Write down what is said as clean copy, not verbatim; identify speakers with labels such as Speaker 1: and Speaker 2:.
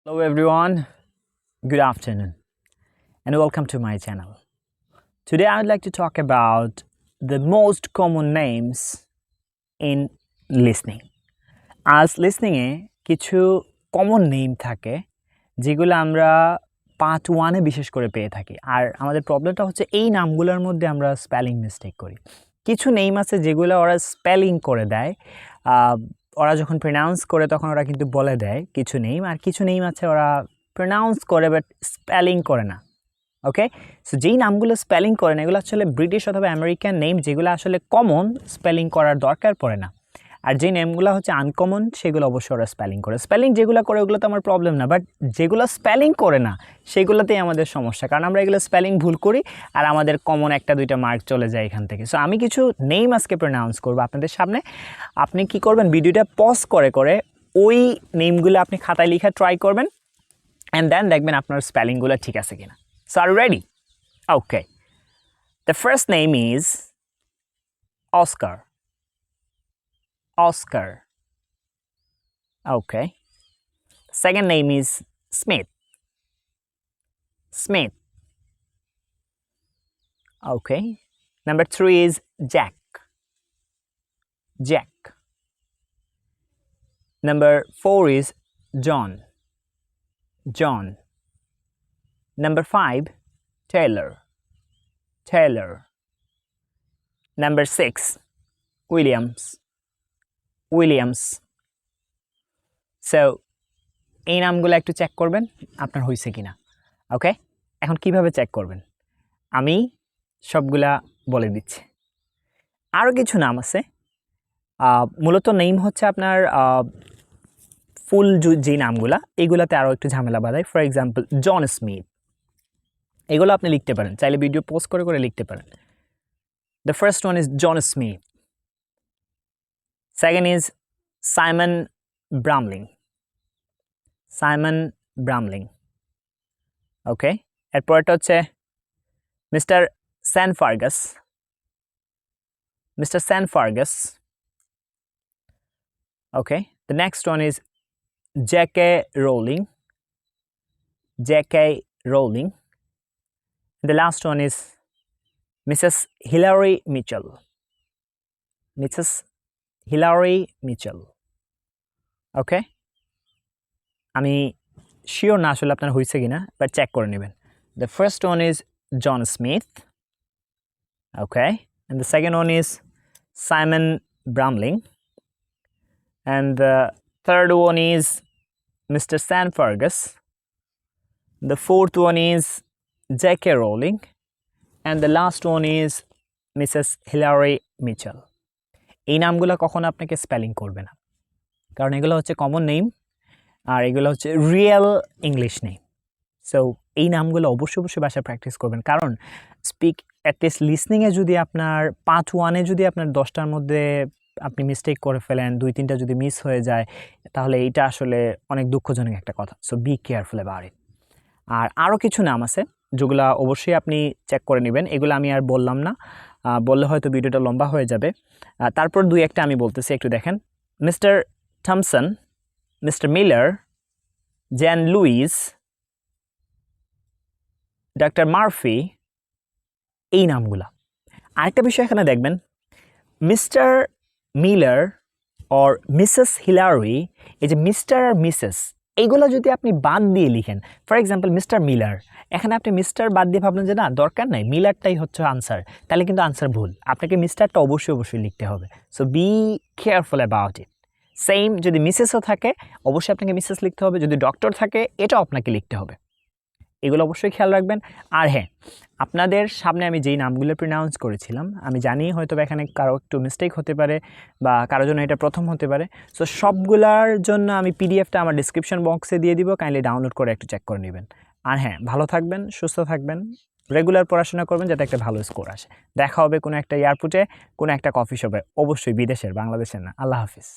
Speaker 1: Hello everyone, good afternoon and welcome to my channel. Today I would like to talk about the most common names in listening. As listening এ কিছু common name থাকে যেগুলো আমরা part 1 এ বিশেষ করে পেয়ে থাকি আর আমাদের প্রবলেমটা হচ্ছে এই নামগুলোর মধ্যে আমরা স্পেলিং মিস্টেক করি। কিছু নেম আছে যেগুলো ওরা স্পেলিং করে দেয় ওরা যখন প্রনাউন্স করে তখন ওরা কিন্তু বলে দেয় কিছু নেম আর কিছু নেম আছে ওরা প্রনাউন্স করে বাট স্পেলিং করে না ওকে সো যেই নামগুলো স্পেলিং করে না এগুলো আসলে ব্রিটিশ অথবা আমেরিকান নেম যেগুলো আসলে কমন স্পেলিং করার দরকার পড়ে না আর যে নেমগুলো হচ্ছে আনকমন সেগুলো অবশ্যই ওরা স্পেলিং করে স্পেলিং যেগুলো করে ওগুলো তো আমার প্রবলেম না বাট যেগুলো স্পেলিং করে না সেগুলোতেই আমাদের সমস্যা কারণ আমরা এগুলো স্পেলিং ভুল করি আর আমাদের কমন একটা দুইটা মার্ক চলে যায় এখান থেকে সো আমি কিছু নেম আজকে প্রনাউন্স করব আপনাদের সামনে আপনি কি করবেন ভিডিওটা পজ করে করে ওই নেমগুলো আপনি খাতায় লেখা ট্রাই করবেন অ্যান্ড দেন দেখবেন আপনার স্পেলিংগুলো ঠিক আছে কিনা সো আর ready okay the first name is Oscar Oscar. Okay. Second name is Smith. Smith. Okay. Number 3 is Jack. Jack. Number 4 is John. John. Number 5, Taylor. Taylor. Number 6, Williams. Williams so এই নামগুলো একটু check করবেন আপনার হয়েছে কিনা ওকে এখন কিভাবে check করবেন আমি সবগুলা বলে দিচ্ছি আরও কিছু নাম আছে মূলত নেম হচ্ছে আপনার ফুল যে নামগুলা এইগুলাতে আরও একটু ঝামেলা বাঁধায় ফর এক্সাম্পল জন স্মিথ এগুলো আপনি লিখতে পারেন চাইলে ভিডিও পোস্ট করে করে লিখতে পারেন the first one is John Smith Second is Simon Bramling. Simon Bramling. Okay. এরপরটা হচ্ছে Mr. Sanfargus. Mr. Sanfargus. Okay. The next one is J.K. Rowling. J.K. Rowling. The last one is Mrs. Hilary Mitchell. Mrs. Hilary Mitchell. ওকে আমি sure না আসলে আপনার হয়েছে কিনা but check করে নেবেন the first one is John Smith okay and the second one is Simon Bramling and the third one is mister Sanfergus the fourth one is JK Rowling and the last one is Mrs Hillary Mitchell এই নামগুলো কখনো আপনাকে spelling করবে না কারণ এগুলো হচ্ছে common name আর এগুলো হচ্ছে রিয়েল ইংলিশ নেম সো এই নামগুলো অবশ্যই বাসায় প্র্যাকটিস করবেন কারণ স্পিক অ্যাটলিস্ট লিসনিংয়ে যদি আপনার পার্ট 1-এ যদি আপনার 10টার মধ্যে আপনি মিস্টেক করে ফেলেন 2-3টা যদি মিস হয়ে যায় তাহলে এইটা আসলে অনেক দুঃখজনক একটা কথা so be careful about it আর আরও কিছু নাম আছে যেগুলো অবশ্যই আপনি চেক করে নেবেন এগুলো আমি আর বললাম না বললে হয়তো ভিডিওটা লম্বা হয়ে যাবে তারপর দুই একটা আমি বলতেছি একটু দেখেন mister Thomson mister Miller Jan Lewis doctor Murphy এই নামগুলা আরেকটা বিষয় এখানে দেখবেন mister Miller or missus Hillary এই যে মিস্টার আর মিসেস এইগুলো যদি আপনি বাদ দিয়ে লিখেন ফর এক্সাম্পল মিস্টার মিলার এখানে আপনি মিস্টার বাদ দিয়ে ভাবলেন যে না দরকার নাই মিলারটাই হচ্ছে আনসার তাহলে কিন্তু আনসার ভুল আপনাকে মিস্টারটা অবশ্যই লিখতে হবে so be careful about it same যদি মিসেসও থাকে অবশ্যই আপনাকে মিসেস লিখতে হবে যদি ডক্টর থাকে এটাও আপনাকে লিখতে হবে এগুলো অবশ্যই খেয়াল রাখবেন আর হ্যাঁ আপনাদের সামনে আমি যেই নামগুলো প্রনাউন্স করেছিলাম আমি জানি হয়তো এখানে কারো একটু মিস্টেক হতে পারে বা কারোর জন্য এটা প্রথম হতে পারে সো সবগুলার জন্য আমি পিডিএফটা আমার ডিসক্রিপশন বক্সে দিয়ে দিব কাইন্ডলি ডাউনলোড করে একটু চেক করে নেবেন আর হ্যাঁ ভালো থাকবেন সুস্থ থাকবেন রেগুলার পড়াশোনা করবেন যাতে একটা ভালো স্কোর আসে দেখা হবে কোনো একটা এয়ারপোর্টে কোনো একটা কফি শপে অবশ্যই বিদেশের বাংলাদেশের না আল্লাহ হাফিজ